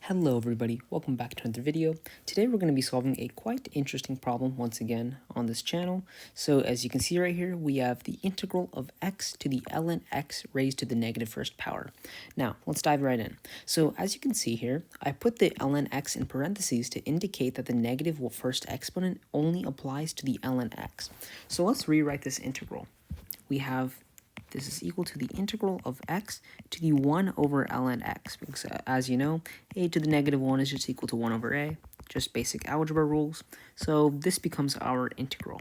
Hello everybody, welcome back to another video. Today we're going to be solving a quite interesting problem once again on this channel. So as you can see right here, we have the integral of x to the ln x raised to the negative first power. Now let's dive right in. So as you can see here, I put the ln x in parentheses to indicate that the negative first exponent only applies to the ln x. So let's rewrite this integral. We have this is equal to the integral of x to the 1 over ln x. Because as you know, a to the negative 1 is just equal to 1 over a, just basic algebra rules. So this becomes our integral.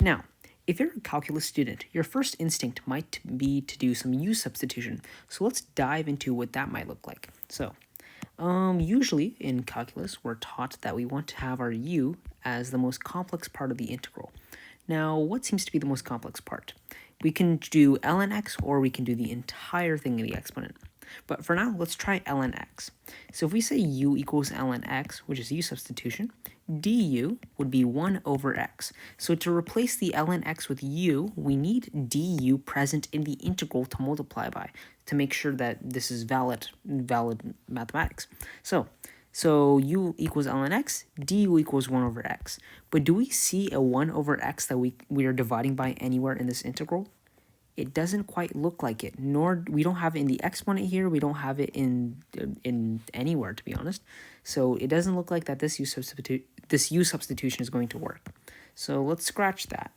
Now, if you're a calculus student, your first instinct might be to do some u substitution. So let's dive into what that might look like. So, usually in calculus, we're taught that we want to have our u as the most complex part of the integral. Now, what seems to be the most complex part? We can do ln x or we can do the entire thing in the exponent. But for now, let's try ln x. So if we say u equals ln x, which is u substitution, du would be 1 over x. So to replace the ln x with u, we need du present in the integral to multiply by to make sure that this is valid mathematics. So u equals ln x, du equals 1 over x. But do we see a 1 over x that we are dividing by anywhere in this integral? It doesn't quite look like it, nor we don't have it in the exponent here. We don't have it in anywhere, to be honest. So it doesn't look like that this u substitution is going to work. So let's scratch that.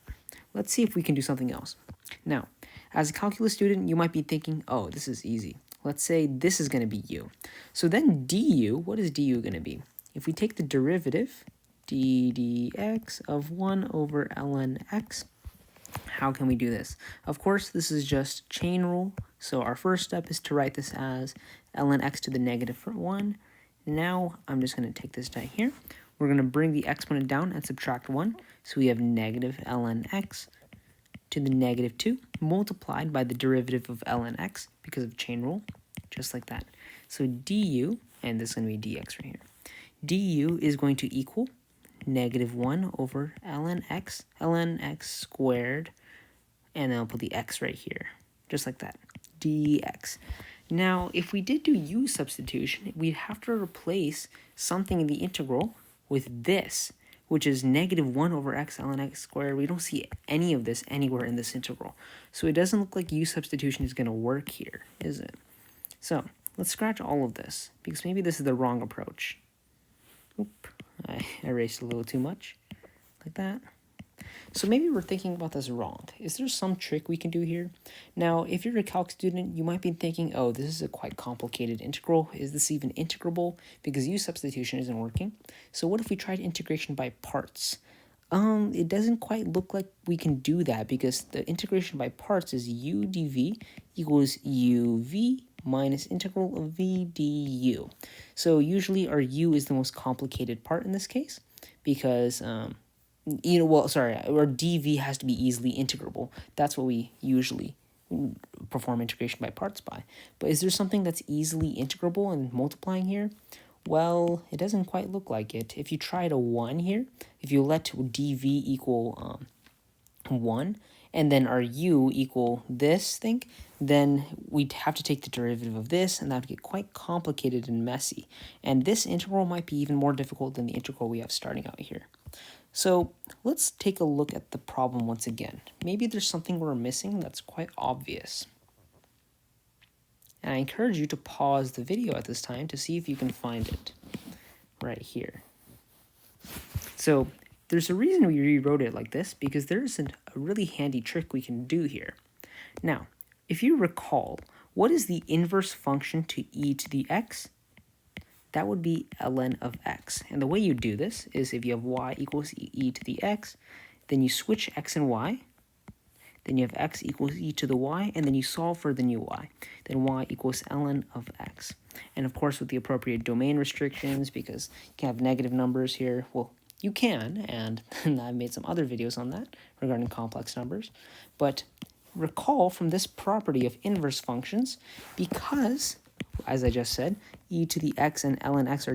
Let's see if we can do something else. Now, as a calculus student, you might be thinking, oh, this is easy. Let's say this is going to be u. So then du, what is du going to be? If we take the derivative, d dx of 1 over ln x, how can we do this? Of course, this is just chain rule. So our first step is to write this as ln x to the negative 1. Now I'm just going to take this down here. We're going to bring the exponent down and subtract 1. So we have negative ln x to the negative 2 multiplied by the derivative of ln x because of chain rule, just like that. So du, and this is going to be dx right here, du is going to equal negative 1 over ln x squared, and then I'll put the x right here, just like that, dx. Now, if we did do u substitution, we'd have to replace something in the integral with this, which is negative 1 over x ln x squared. We don't see any of this anywhere in this integral. So it doesn't look like u substitution is going to work here, is it? So let's scratch all of this, because maybe this is the wrong approach. Oop, I erased a little too much, like that. So maybe we're thinking about this wrong. Is there some trick we can do here? Now, if you're a calc student, you might be thinking, oh, this is a quite complicated integral. Is this even integrable? Because u substitution isn't working. So what if we tried integration by parts? It doesn't quite look like we can do that because the integration by parts is u dv equals uv minus integral of v du. So usually our u is the most complicated part in this case because, or dv has to be easily integrable. That's what we usually perform integration by parts by. But is there something that's easily integrable and multiplying here? Well, it doesn't quite look like it. If you tried a 1 here, if you let dv equal 1, and then our u equal this thing, then we'd have to take the derivative of this, and that would get quite complicated and messy. And this integral might be even more difficult than the integral we have starting out here. So let's take a look at the problem once again. Maybe there's something we're missing that's quite obvious. And I encourage you to pause the video at this time to see if you can find it right here. So there's a reason we rewrote it like this, because there is a really handy trick we can do here. Now, if you recall, what is the inverse function to e to the x? That would be ln of x. And the way you do this is if you have y equals e to the x, then you switch x and y. Then you have x equals e to the y, and then you solve for the new y. Then y equals ln of x. And of course, with the appropriate domain restrictions, because you can have negative numbers here. Well, you can, and I've made some other videos on that regarding complex numbers. But recall from this property of inverse functions, because, as I just said, e to the x and ln x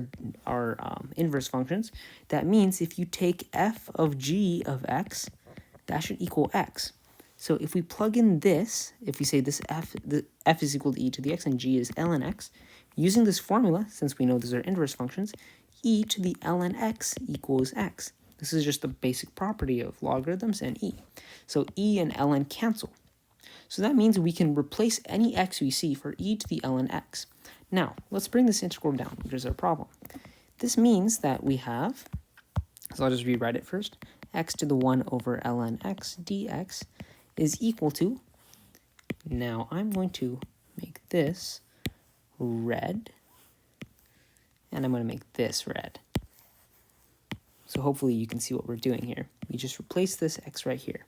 are inverse functions, that means if you take f of g of x, that should equal x. So if we plug in this, if we say this f is equal to e to the x and g is ln x, using this formula, since we know these are inverse functions, e to the ln x equals x. This is just the basic property of logarithms and e. So e and ln cancel. So that means we can replace any x we see for e to the ln x. Now, let's bring this integral down, which is our problem. This means that we have, so I'll just rewrite it first, x to the 1 over ln x dx is equal to, now I'm going to make this red, and I'm going to make this red. So hopefully you can see what we're doing here. We just replace this x right here.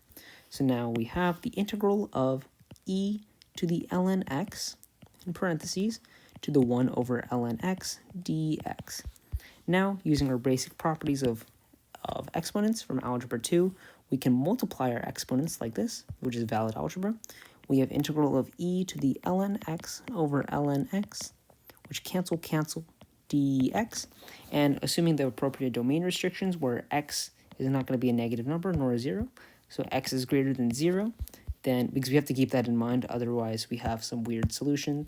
So now we have the integral of e to the ln x, in parentheses, to the 1 over ln x dx. Now, using our basic properties of exponents from algebra 2, we can multiply our exponents like this, which is valid algebra. We have integral of e to the ln x over ln x, which cancel dx, and assuming the appropriate domain restrictions where x is not going to be a negative number nor a 0, so x is greater than 0, then, because we have to keep that in mind, otherwise we have some weird solution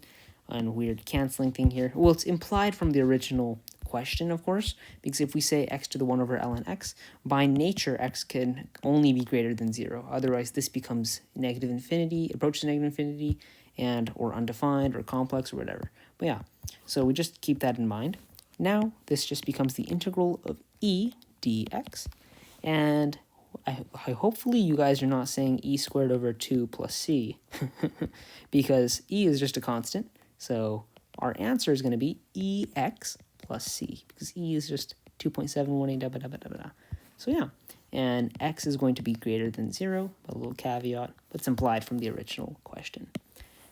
and weird canceling thing here. Well, it's implied from the original question, of course, because if we say x to the 1 over ln x, by nature x can only be greater than 0. Otherwise, this becomes negative infinity, approaches negative infinity, and or undefined or complex or whatever. But yeah, so we just keep that in mind. Now, this just becomes the integral of e dx, and hopefully you guys are not saying e squared over 2 plus c, because e is just a constant, so our answer is going to be ex plus c, because e is just 2.718, So yeah, and x is going to be greater than 0, a little caveat, but it's implied from the original question.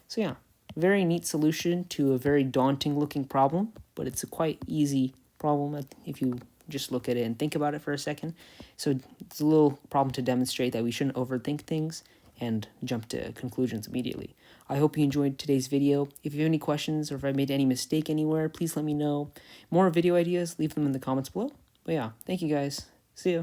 So yeah, very neat solution to a very daunting looking problem, but it's a quite easy problem if you just look at it and think about it for a second. So it's a little problem to demonstrate that we shouldn't overthink things and jump to conclusions immediately. I hope you enjoyed today's video. If you have any questions or if I made any mistake anywhere, please let me know. More video ideas, leave them in the comments below. But yeah, thank you guys. See ya.